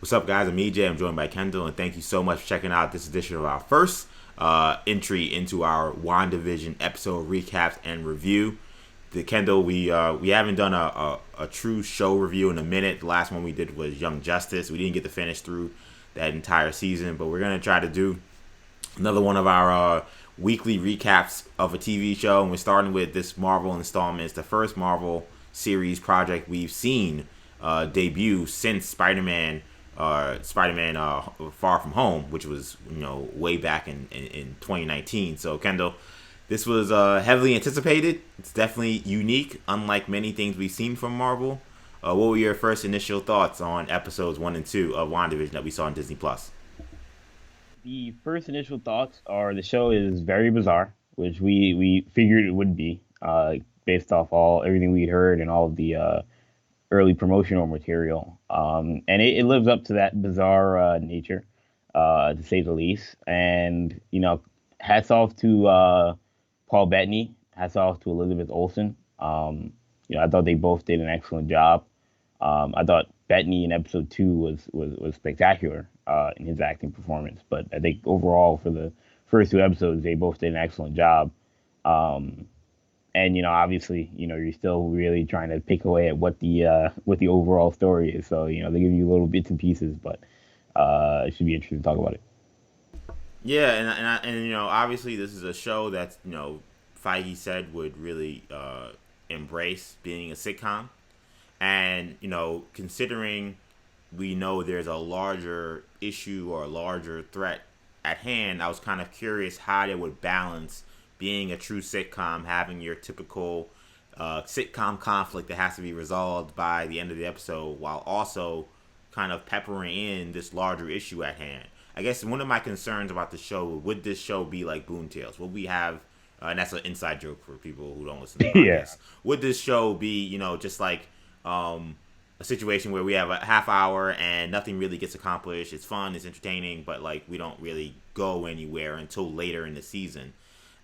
What's up, guys? I'm EJ. I'm joined by Kendall, and thank you so much for checking out this edition of our first entry into our Wandavision episode recaps and review. The Kendall, we haven't done a true show review in a minute. The last one we did was Young Justice. We didn't get to finish through that entire season, but we're gonna try to do another one of our weekly recaps of a TV show, and we're starting with this Marvel installment. It's the first Marvel series project we've seen debut since Spider-Man Far From Home, which was way back in 2019. So Kendall, this was heavily anticipated. It's definitely unique, unlike many things we've seen from Marvel. What were your first initial thoughts on episodes 1 and 2 of WandaVision that we saw on Disney Plus? The first initial thoughts are the show is very bizarre, which we figured it would be, based off all everything we'd heard and all of the early promotional material. And it lives up to that bizarre nature, to say the least. And hats off to Paul Bettany, hats off to Elizabeth Olsen. I thought they both did an excellent job. I thought Bettany in episode 2 was spectacular in his acting performance. But I think overall for the first 2 episodes, they both did an excellent job. And obviously, you're still really trying to pick away at what the overall story is. So they give you little bits and pieces, but it should be interesting to talk about it. Yeah, and obviously this is a show that Feige said would really embrace being a sitcom, and considering we know there's a larger issue or a larger threat at hand, I was kind of curious how they would balance being a true sitcom, having your typical sitcom conflict that has to be resolved by the end of the episode, while also kind of peppering in this larger issue at hand. I guess one of my concerns about the show, would this show be like Boon Tales? Would we have, and that's an inside joke for people who don't listen to the Yeah. podcast, would this show be, just like a situation where we have a half hour and nothing really gets accomplished? It's fun, it's entertaining, but like we don't really go anywhere until later in the season.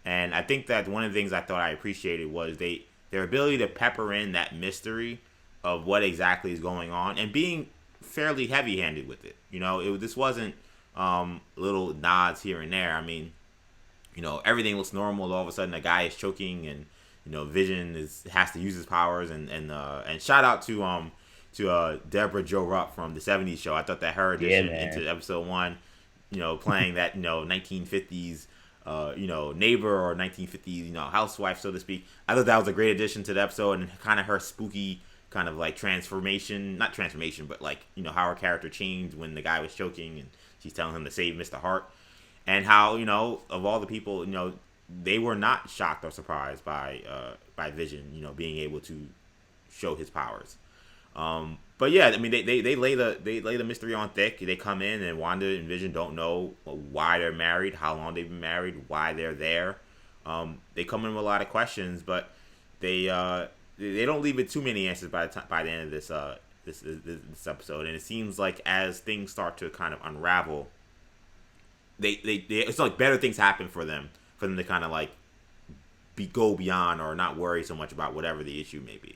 And I think that one of the things I thought I appreciated was their ability to pepper in that mystery of what exactly is going on and being fairly heavy handed with it. This wasn't little nods here and there. I mean, everything looks normal. All of a sudden, a guy is choking, and Vision has to use his powers. And shout out to Deborah Jo Rupp from the '70s show. I thought that her addition into episode 1, playing that 1950s neighbor or 1950s housewife, so to speak. I thought that was a great addition to the episode, and kind of her spooky kind of like transformation, not transformation, but like how her character changed when the guy was choking and she's telling him to save Mr. Hart, and how of all the people they were not shocked or surprised by Vision being able to show his powers. But yeah, I mean they lay the mystery on thick. They come in and Wanda and Vision don't know why they're married, how long they've been married, why they're there. They come in with a lot of questions, but they don't leave it too many answers by the end of this episode. And it seems like as things start to kind of unravel, they it's like better things happen for them to kind of like go beyond or not worry so much about whatever the issue may be.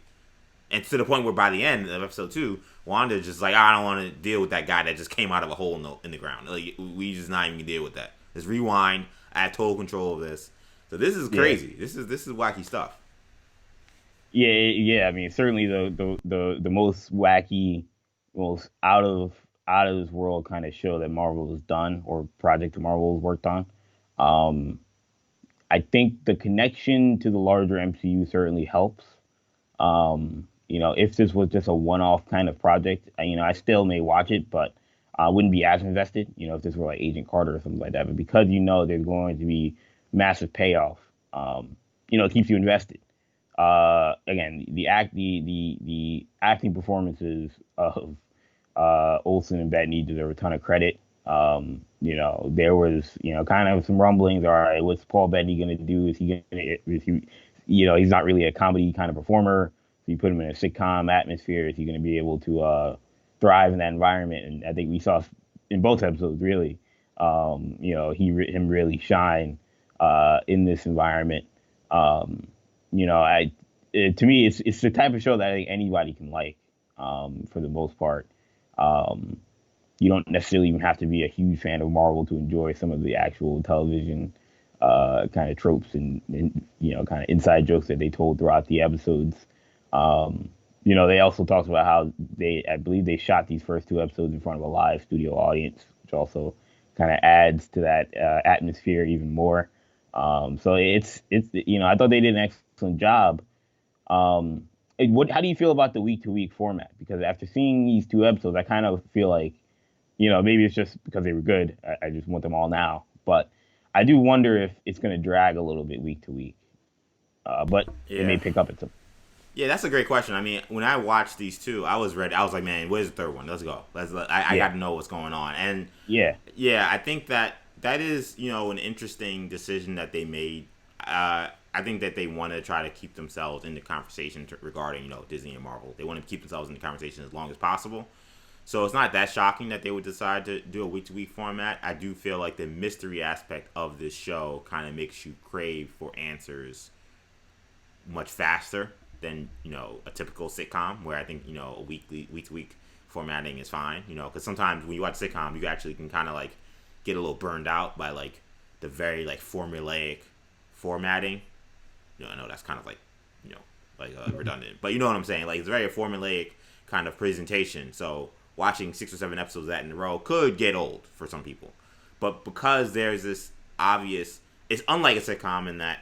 And to the point where by the end of episode 2, Wanda's just like, I don't want to deal with that guy that just came out of a hole in the ground. Like, we just not even gonna deal with that. Let's rewind. I have total control of this. So this is crazy. Yeah. This is wacky stuff. Yeah. I mean, certainly the most wacky, most out of this world kind of show that Marvel has done, or project that Marvel has worked on. I think the connection to the larger MCU certainly helps. If this was just a one-off kind of project, I still may watch it, but I wouldn't be as invested, if this were like Agent Carter or something like that. But because there's going to be massive payoff, it keeps you invested. Again, the acting performances of Olsen and Bettany deserve a ton of credit. There was kind of some rumblings. All right, what's Paul Bettany gonna do? He's not really a comedy kind of performer. So you put him in a sitcom atmosphere. Is he going to be able to thrive in that environment? And I think we saw in both episodes really, him really shine in this environment. To me, it's the type of show that I think anybody can like, for the most part. You don't necessarily even have to be a huge fan of Marvel to enjoy some of the actual television kind of tropes and kind of inside jokes that they told throughout the episodes. Um, they also talked about how I believe they shot these first two episodes in front of a live studio audience, which also kind of adds to that atmosphere even more. So I thought they did an excellent job. How do you feel about the week to week format? Because after seeing these two episodes, I kind of feel like, maybe it's just because they were good. I just want them all now, but I do wonder if it's going to drag a little bit week to week. But it may Yeah. pick up at some. Yeah, that's a great question. I mean, when I watched these two, I was ready. I was like, man, where's the third one? Let's go. I got Yeah, to know what's going on. And yeah, yeah, I think that is, an interesting decision that they made. I think that they want to try to keep themselves in the conversation regarding, Disney and Marvel. They want to keep themselves in the conversation as long as possible. So it's not that shocking that they would decide to do a week to week format. I do feel like the mystery aspect of this show kind of makes you crave for answers much faster than a typical sitcom, where I think a week to week formatting is fine. Because sometimes when you watch sitcom, you actually can kind of like get a little burned out by like the very like formulaic formatting. I know that's kind of like redundant, but you know what I'm saying. Like it's very formulaic kind of presentation. So watching 6 or 7 episodes of that in a row could get old for some people. But because there's this obvious, it's unlike a sitcom in that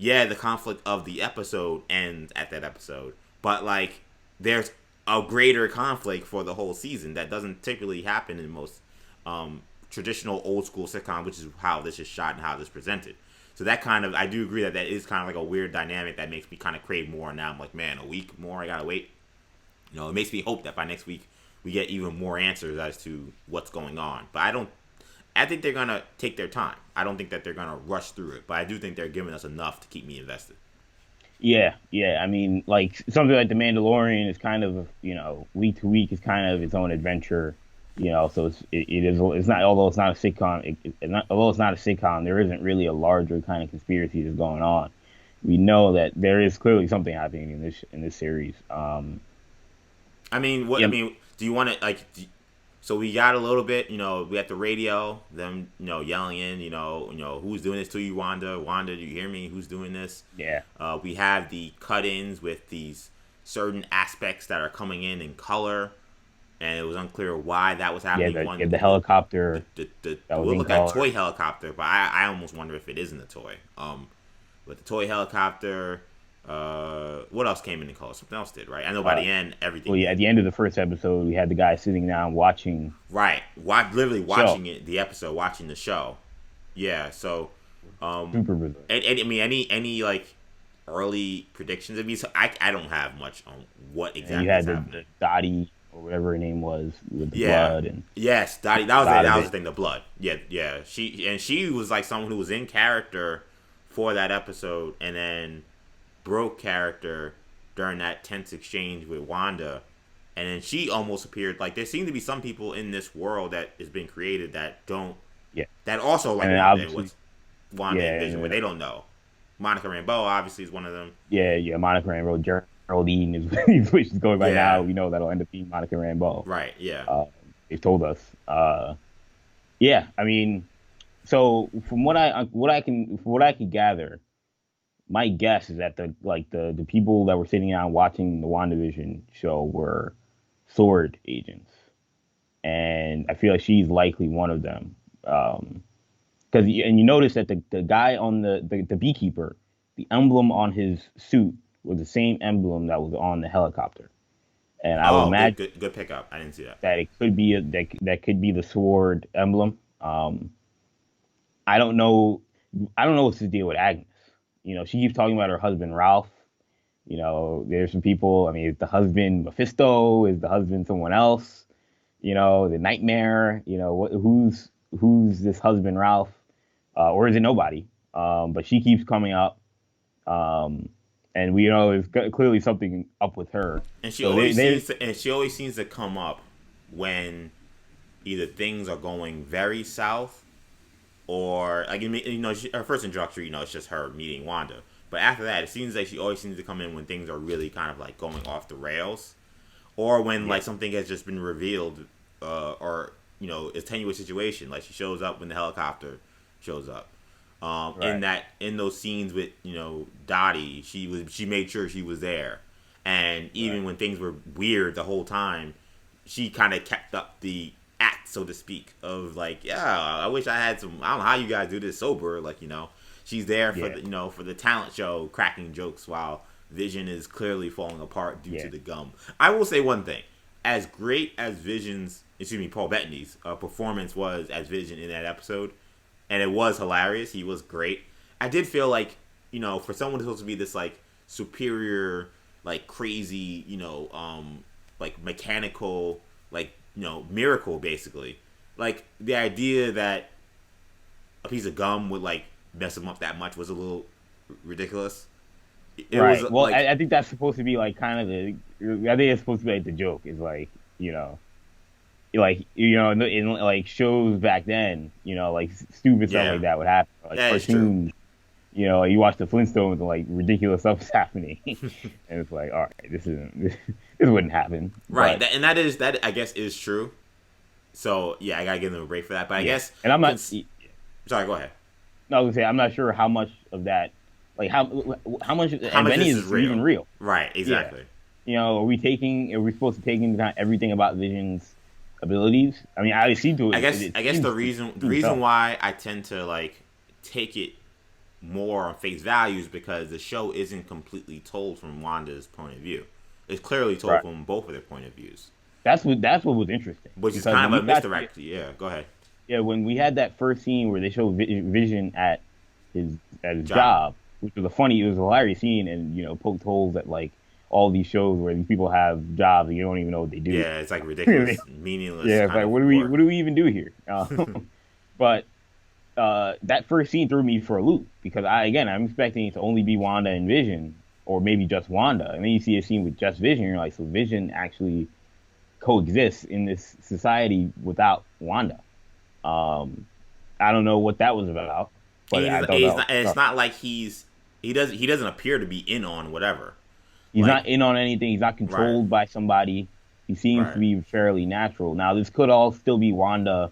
yeah, the conflict of the episode ends at that episode, but like there's a greater conflict for the whole season that doesn't typically happen in most traditional old school sitcom, which is how this is shot and how this is presented. So that kind of, I do agree that is kind of like a weird dynamic that makes me kind of crave more. Now I'm like, man, a week more, I gotta wait. It makes me hope that by next week we get even more answers as to what's going on. But I think they're gonna take their time. I don't think that they're gonna rush through it, but I do think they're giving us enough to keep me invested. yeah, yeah. I mean, like something like The Mandalorian is kind of week to week is kind of its own adventure. So it's not, although it's not a sitcom. Although it's not a sitcom, there isn't really a larger kind of conspiracy that's going on. We know that there is clearly something happening in this series. I mean, what? I Yeah, mean, do you want to like? So we got a little bit, we had the radio, them, yelling in, who's doing this to you, Wanda? Wanda, do you hear me? Who's doing this? yeah, We have the cut-ins with these certain aspects that are coming in color, and it was unclear why that was yeah. happening. The helicopter The that was will in look like color. toy helicopter, but I almost wonder if it isn't a toy. But the toy helicopter, what else came in color? Something else did, right? I know by Uh, the end well, everything yeah. At did. the end of the first episode, we had the guy sitting down watching Right. Literally the show. watching the episode, watching the show. Yeah. So, Super bizarre. and I mean, any like early predictions? I mean, so I don't have much on what And you exactly is had happening. the Dottie or whatever her name was with the Yeah. blood and Yes, Dottie. a lot That of was the it. thing. The blood. Yeah, yeah. She was like someone who was in character for that episode, and then broke character during that tense exchange with Wanda, and then she almost appeared. Like there seem to be some people in this world that has been created that don't Yeah, that also like and then Wanda and obviously, what's Wanda and yeah, Vision, and but then, they don't know. Monica Rambeau obviously is one of them. yeah. Monica Rambeau, Geraldine is which is going by now. Yeah, We know that'll end up being Monica Rambeau. right. Yeah, Uh, they've told us. Yeah, I mean, so from what I can gather, my guess is that the people that were sitting down watching the WandaVision show were sword agents, and I feel like she's likely one of them. Because you notice that the guy on the beekeeper, the emblem on his suit was the same emblem that was on the helicopter, and I would Oh, imagine good pickup. I didn't see that. that it could be that could be the sword emblem. I don't know. I don't know what's the deal with Agnes. She keeps talking about her husband Ralph. There's some people. I mean, is the husband Mephisto? Is the husband someone else? The Nightmare. Who's this husband Ralph? Or is it nobody? But she keeps coming up, and we know there's clearly something up with her. And So they she always seems to come up when either things are going very south or like her first introductory, it's just her meeting Wanda. But after that, it seems like she always seems to come in when things are really kind of like going off the rails, or when yeah like something has just been revealed or a tenuous situation. Like she shows up when the helicopter shows up. Right. In those scenes with Dottie, she made sure she was there, and Right. even when things were weird the whole time, she kind of kept up the act, so to speak, of like, yeah, I wish I had some. I don't know how you guys do this sober, like she's there for Yeah. the talent show, cracking jokes while Vision is clearly falling apart due to Yeah. the gum. I will say one thing: as great as Paul Bettany's performance was as Vision in that episode, and it was hilarious. He was great. I did feel like, for someone who's supposed to be this like superior, like crazy, like mechanical, like miracle, basically. Like the idea that a piece of gum would like mess him up that much was a little ridiculous. It was Right. Well, like, I think that's supposed to be like kind of the. I think it's supposed to be like the joke is like in like shows back then, like stupid stuff yeah, like that would happen. Like that is true. cartoons, you watch the Flintstones and like ridiculous stuff is happening, and it's like, all right, this isn't this wouldn't happen. Right, But that I guess is true. So yeah, I gotta give them a break for that. But I yeah, guess, and I'm not. sorry, go ahead. No, I was gonna say I'm not sure how much of that, like how much, How and much many this is is real? even real. Right, Yeah, exactly. are we supposed to take into account everything about Vision's abilities? I mean, I see to I it. guess It I guess seems the reason why I tend to like take it more on face value is because the show isn't completely told from Wanda's point of view. It's clearly told right. from both of their point of views, That's what was interesting which is because kind when of we a got to, misdirect. Yeah, go ahead. yeah, when we had that first scene where they showed Vision his at his Job. job, which was it was a hilarious scene, and poked holes at like all these shows where these people have jobs and you don't even know what they do. Yeah, it's like Yeah, ridiculous, meaningless it's kind like of what work. do we even do here? But that first scene threw me for a loop because I'm expecting it to only be Wanda and Vision, or maybe just Wanda, and then you see a scene with just Vision, and you're like, so Vision actually coexists in this society without Wanda. Um, I don't know what that was about, And but I thought that was and it's tough. not like he doesn't appear to be in on whatever. He's not Like, in on anything. He's not right, controlled by somebody. He seems to right. be fairly natural. Now, this could all still be Wanda,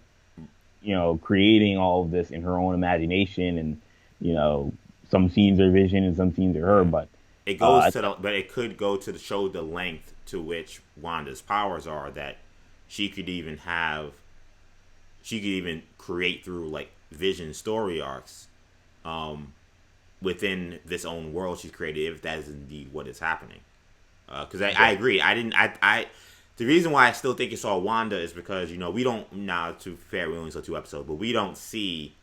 creating all of this in her own imagination, and you know, some scenes are Vision and some scenes are her. Yeah. But It goes I to think, but it could go to show the length to which Wanda's powers are, that she could even have she could even create through like Vision story arcs um, within this own world she's created, if that is indeed what is happening. Because I yeah, agree, I the reason why I still think it's all Wanda is because we don't, now to fair, we only saw 2 episodes, but we don't see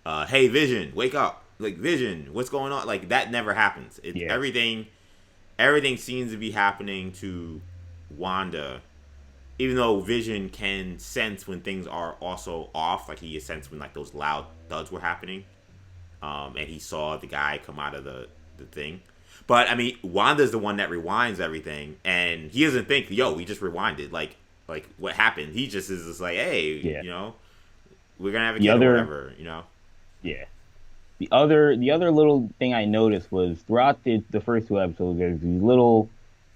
hey Vision, wake up, like Vision, what's going on, like that never happens. yeah, Everything seems to be happening to Wanda, even though Vision can sense when things are also off, like he can sense when like those loud thuds were happening, and he saw the guy come out of the thing. But I mean, Wanda's the one that rewinds everything, and he doesn't think, "Yo, we just rewinded." Like what happened? He just is just like, "Hey, yeah. we're gonna have a The kid or other, whatever." yeah. The other little thing I noticed was throughout the first 2 episodes, there's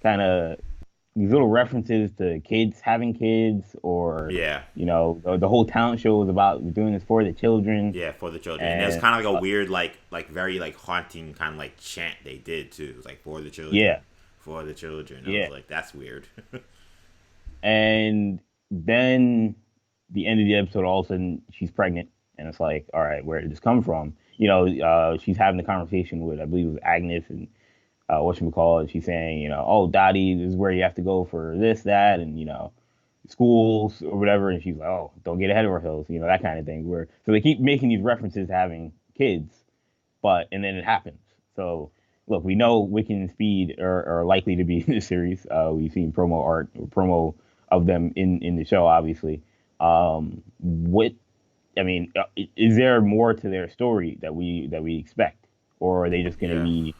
kind of these little references to kids having kids, or Yeah, the whole talent show was about doing this for the children, yeah, for the children, and there's and kind of like a weird, like very like haunting kind of like chant they did too. It was like for the children, yeah, for the children. I yeah, was like, that's weird. and then the end of the episode, all of a sudden she's pregnant, and it's like, all right, where did this come from? She's having the conversation with, I believe it was Agnes, and whatchamacallit, she's saying, oh, Dottie, this is where you have to go for this, that, and, schools or whatever. And she's like, oh, don't get ahead of ourselves, that kind of thing. So they keep making these references to having kids, and then it happens. So, look, we know Wiccan and Speed are likely to be in this series. We've seen promo art or promo of them in the show, obviously. What, I mean, is there more to their story that we expect? Or are they just going to Yeah, be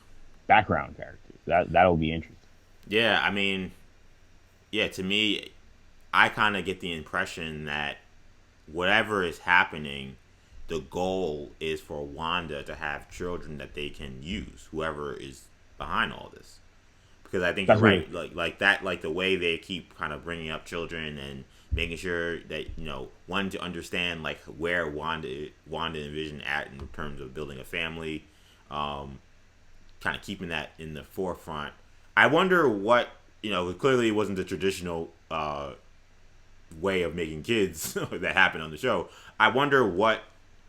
background characters? That'll be interesting. yeah. I mean, yeah. To me, I kind of get the impression that whatever is happening, the goal is for Wanda to have children that they can use. Whoever is behind all this, because I think you're That's what. right. Like that, like the way they keep kind of bringing up children and making sure that one, to understand like where Wanda and Vision at in terms of building a family, kind of keeping that in the forefront. I wonder what clearly it wasn't the traditional way of making kids that happened on the show. I wonder what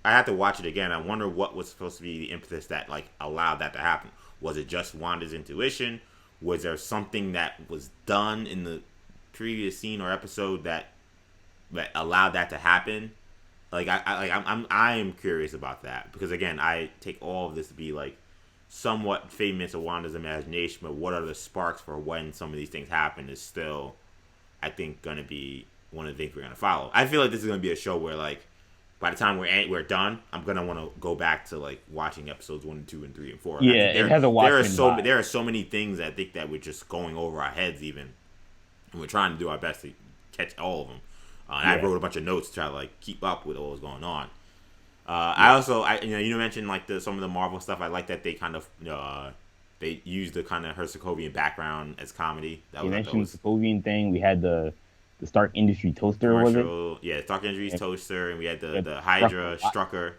I have to watch it again. I wonder what was supposed to be the impetus that like allowed that to happen. Was it just Wanda's intuition? Was there something that was done in the previous scene or episode that allowed that to happen? Like I am curious about that, because again, I take all of this to be like somewhat figments of Wanda's imagination, but what are the sparks for when some of these things happen is still, I think, going to be one of the things we're going to follow. I feel like this is going to be a show where like by the time we're done, I'm gonna want to go back to like watching episodes 1 and 2 and 3 and 4. Yeah, it has a watch. There are so many things I think that we're just going over our heads even, and we're trying to do our best to catch all of them. And I wrote a bunch of notes to try to like keep up with what was going on. I also, you mentioned like some of the Marvel stuff. I like that they kind of they used the kind of her Sokovian background as comedy. You mentioned the Sokovian thing. We had the Stark Industry toaster, was it? Yeah, Stark Industries toaster, and we had the Hydra Strucker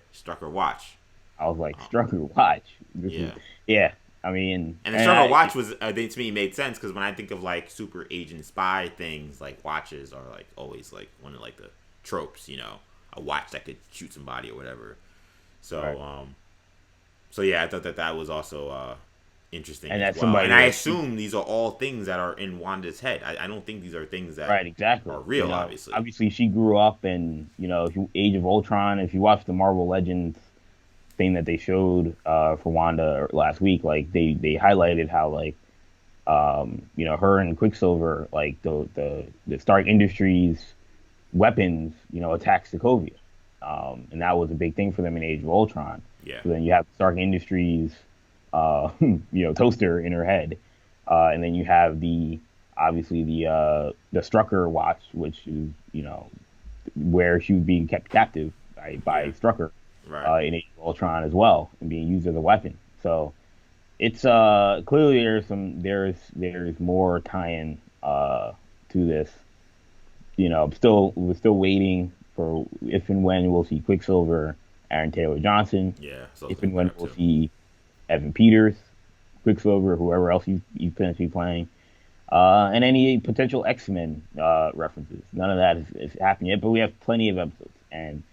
watch. I was like, Strucker watch. Yeah. I mean, and the Strucker watch was, I think, to me, made sense, because when I think of like super agent spy things, like watches are like always like one of like the tropes, a watch that could shoot somebody or whatever. So, right. So yeah, I thought that was also interesting. And that's somebody. And I assume these are all things that are in Wanda's head. I don't think these are things that are real. Obviously, she grew up in Age of Ultron. If you watch the Marvel Legends thing that they showed for Wanda last week, like they highlighted how like her and Quicksilver, like the Stark Industries weapons attacked Sokovia, and that was a big thing for them in Age of Ultron. Yeah. So then you have Stark Industries toaster in her head, and then you have the Strucker watch, which is where she was being kept captive by Strucker, right. In Age of Ultron as well, and being used as a weapon. So it's clearly there's more tie-in to this. We're still waiting for if and when we'll see Quicksilver, Aaron Taylor Johnson. Yeah. So if and when we'll see Evan Peters, Quicksilver, whoever else you potentially playing, and any potential X-Men references. None of that is happening yet, but we have plenty of episodes. And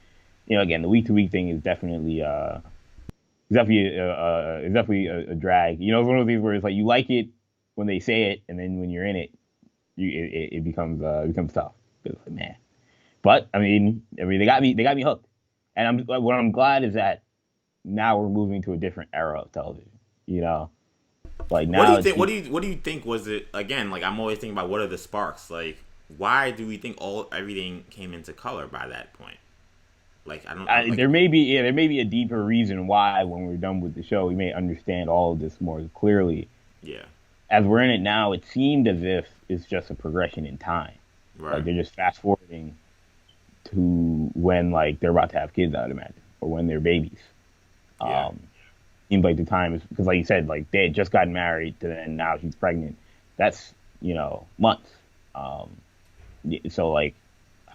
again, the week-to-week thing is definitely a drag. It's one of these where it's like you like it when they say it, and then when you're in it, it becomes tough. It's like, man. But I mean, they got me hooked, and what I'm glad is that now we're moving to a different era of television. Like now. What do you think was it again? Like I'm always thinking about what are the sparks? Like why do we think everything came into color by that point? Like I don't. Like, there may be a deeper reason why when we're done with the show we may understand all of this more clearly. Yeah. As we're in it now, it seemed as if it's just a progression in time. Right. Like they're just fast forwarding to when like they're about to have kids, I would imagine, or when they're babies. Yeah. Seems like the time is because, like you said, like they had just gotten married, to then now she's pregnant. That's months. So like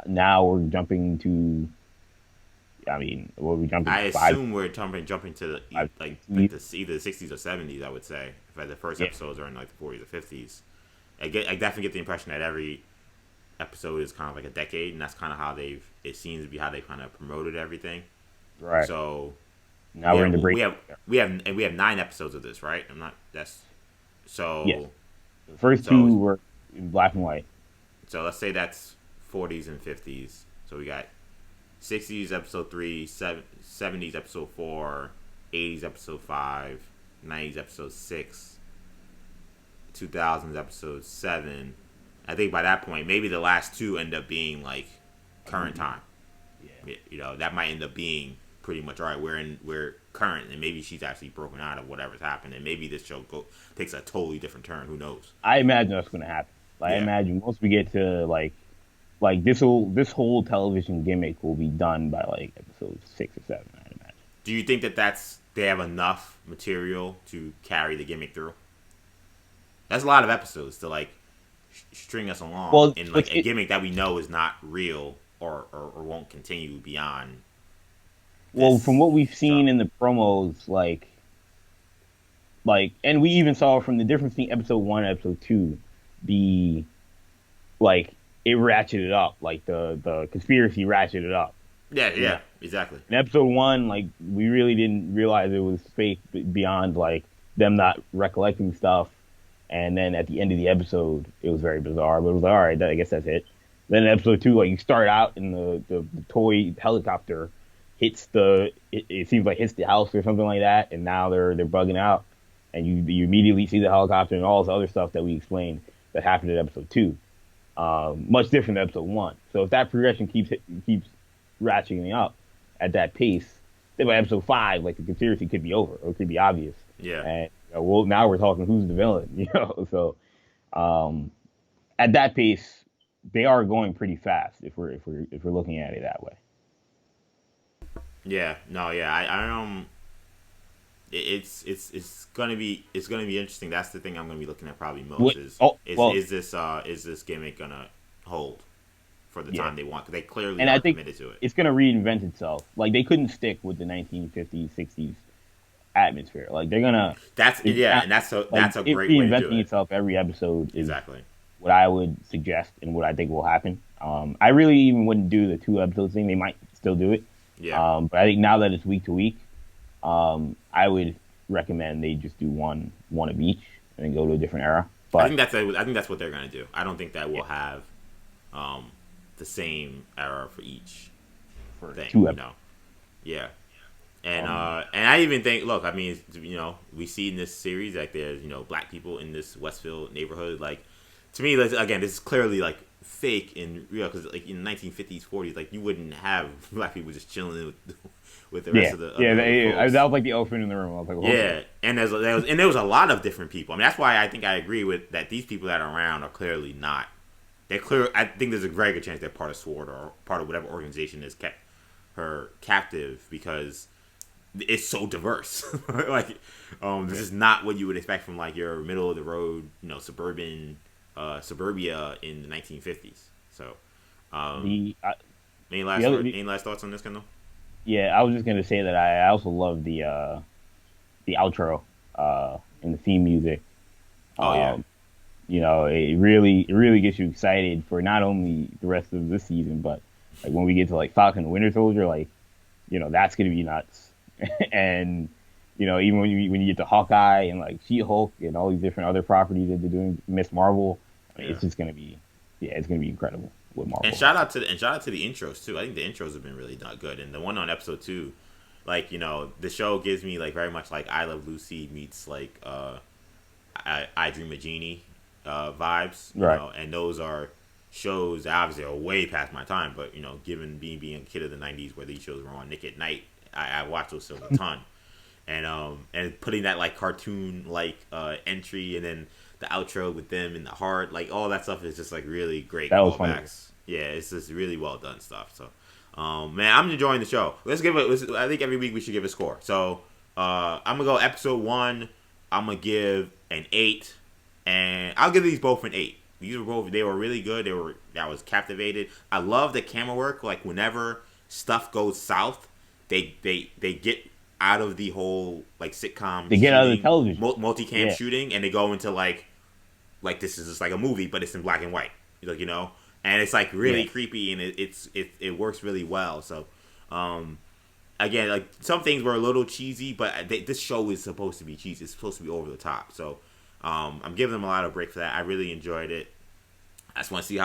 now we're jumping to. I mean, what are we jumping? I assume we're jumping to either the 60s or 70s. I would say if the first episodes are in like the 40s or 50s. I definitely get the impression that every episode is kind of like a decade, and that's kind of how it seems to be how they kind of promoted everything. Right. So now we're in the break. We have 9 episodes of this, right? The first 2 were in black and white. So let's say that's 40s and 50s. So we got 60s episode 3, 70s episode 4, 80s episode 5, 90s episode 6, 2000s episode 7. I think by that point, maybe the last 2 end up being like current time. Yeah. That might end up being pretty much all right. We're current, and maybe she's actually broken out of whatever's happened, and maybe this show takes a totally different turn. Who knows? I imagine that's going to happen. I imagine once we get to like this whole television gimmick will be done by like episode 6 or 7. I imagine. Do you think that they have enough material to carry the gimmick through? That's a lot of episodes to like string us along Well, in like a gimmick that we know is not real or won't continue beyond from this what we've show. seen in the promos, and we even saw from the difference between episode one and episode two, the like it ratcheted up, like the conspiracy ratcheted up. Yeah, You know, yeah, exactly. in episode one, like we really didn't realize it was fake beyond like them not recollecting stuff, and then at the end of the episode, it was very bizarre. But it was like, all right, I guess that's it. Then in episode two, like you start out in the toy helicopter hits it seems like hits the house or something like that, and now they're bugging out, and you immediately see the helicopter and all this other stuff that we explained that happened in episode two. Much different than episode one. So if that progression keeps ratcheting up at that pace, then by episode five, like the conspiracy could be over or it could be obvious. Yeah, And well, now we're talking who's the villain, So um, at that pace, they are going pretty fast if we're looking at it that way. yeah, no, yeah. It's gonna be interesting. That's the thing I'm gonna be looking at probably most What? Oh well, is this gimmick gonna hold for the yeah, time they want? Because they clearly and I are think committed to it. it's going to reinvent itself. Like they couldn't stick with the 1950s, 60s atmosphere. Like they're gonna, That's it's yeah, not and like that's a it great way to do reinventing it. itself every episode is Exactly. what I would suggest and what I think will happen. I really even wouldn't do the two episode thing. They might still do it, Yeah. but I think now that it's week to week, I would recommend they just do one of each and then go to a different era. But I think that's what they're gonna do. I don't think that yeah, we'll have um, the same era for each for thing. two You episodes. know. Yeah. Um, And I even think, look, I mean, we see in this series like there's black people in this Westfield neighborhood. Like to me, again, this is clearly like fake and real because like in the 1950s, 40s, like you wouldn't have black people just chilling with the rest yeah, of the yeah, other that folks. was like the elephant in the room. I was like, well, okay, Yeah, and there was a lot of different people. I mean, that's why I think I agree with that. These people that are around are clearly not. They're clear. I think there's a very good chance they're part of SWORD or part of whatever organization has kept her captive because it's so diverse. Like, this yeah. is not what you would expect from like your middle of the road, suburbia in the 1950s. So, um, The any other, any last thoughts on this, Kendall? yeah, I was just gonna say that I also love the outro and the theme music. Oh yeah, Um, it really gets you excited for not only the rest of this season, but like when we get to like Falcon and Winter Soldier, like that's gonna be nuts. And even when you get to Hawkeye and like She-Hulk and all these different other properties that they're doing, Miss Marvel, I mean, yeah. it's just gonna be it's gonna be incredible what And Marvel shout has. out to the intros too. I think the intros have been really not good. And the one on episode 2, like the show gives me like very much like I Love Lucy meets like I Dream of Jeannie vibes. Right. And those are shows that obviously are way past my time. But given being a kid of the '90s where these shows were on Nick at Night, I watched those shows a ton. And putting that like cartoon like entry and then the outro with them in the heart, like all that stuff is just like really great That was funny. callbacks. Yeah, it's just really well done stuff. So, man, I'm enjoying the show. I think every week we should give a score. So, I'm gonna go episode 1. I'm gonna give an 8, and I'll give these both an 8. They were really good. I was captivated. I love the camera work. Like whenever stuff goes south, they get out of the whole like sitcom They get out of the shooting, television. multicam Yeah. shooting, and they go into like this is just like a movie, but it's in black and white. And it's like really Yeah. creepy, and it works really well. So, again, like some things were a little cheesy, but this show is supposed to be cheesy. It's supposed to be over the top. So, I'm giving them a lot of break for that. I really enjoyed it. I just want to see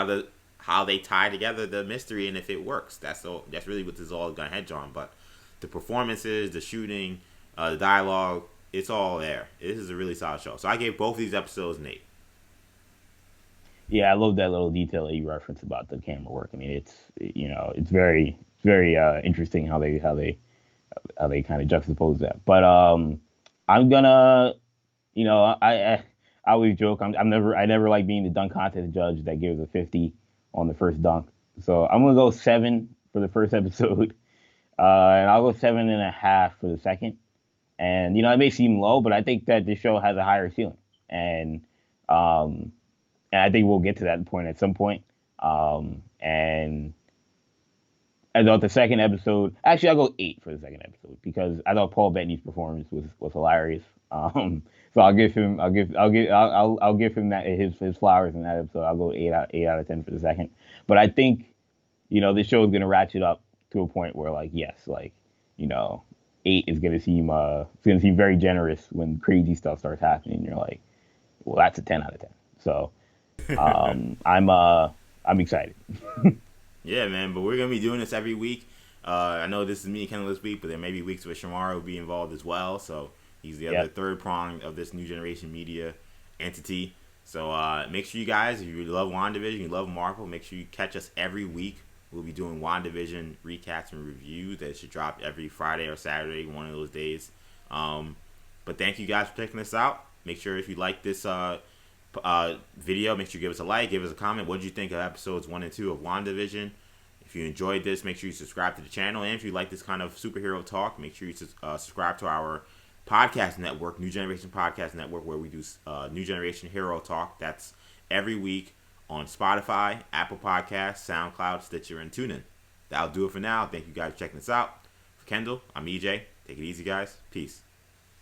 how they tie together the mystery and if it works. That's really what this is all gonna hedge on. But the performances, the shooting, the dialogue, it's all there. This is a really solid show. So I gave both of these episodes an 8. Yeah, I love that little detail that you referenced about the camera work. I mean, it's very interesting how they kind of juxtapose that. But I'm gonna, I always joke I never like being the dunk contest judge that gives a 50 on the first dunk. So I'm gonna go 7 for the first episode, and I'll go 7.5 for the second. And it may seem low, but I think that this show has a higher ceiling, and um, and I think we'll get to that point at some point. And I thought the second episode, actually, I'll go 8 for the second episode because I thought Paul Bettany's performance was hilarious. So I'll give him that his flowers in that episode. I'll go 8 out of 10 for the second. But I think this show is gonna ratchet up to a point where like yes, like you know 8 is gonna seem very generous when crazy stuff starts happening. You're like, well, that's a 10 out of 10. So I'm excited. Yeah, man, but we're gonna be doing this every week. I know this is me and Kendall this week, but there may be weeks where Shamar will be involved as well. So he's the other Yep. third prong of this new generation media entity. So make sure you guys, if you love WandaVision, you love Marvel, make sure you catch us every week. We'll be doing WandaVision recaps and reviews that should drop every Friday or Saturday, one of those days. But thank you guys for checking us out. Make sure if you like this video, make sure you give us a like, give us a comment. What did you think of episodes 1 and 2 of WandaVision? If you enjoyed this, make sure you subscribe to the channel. And if you like this kind of superhero talk, make sure you subscribe to our podcast network, New Generation Podcast Network, where we do New Generation Hero Talk. That's every week on Spotify, Apple Podcasts, SoundCloud, Stitcher, and TuneIn. That'll do it for now. Thank you guys for checking us out. For Kendall, I'm EJ. Take it easy, guys. Peace.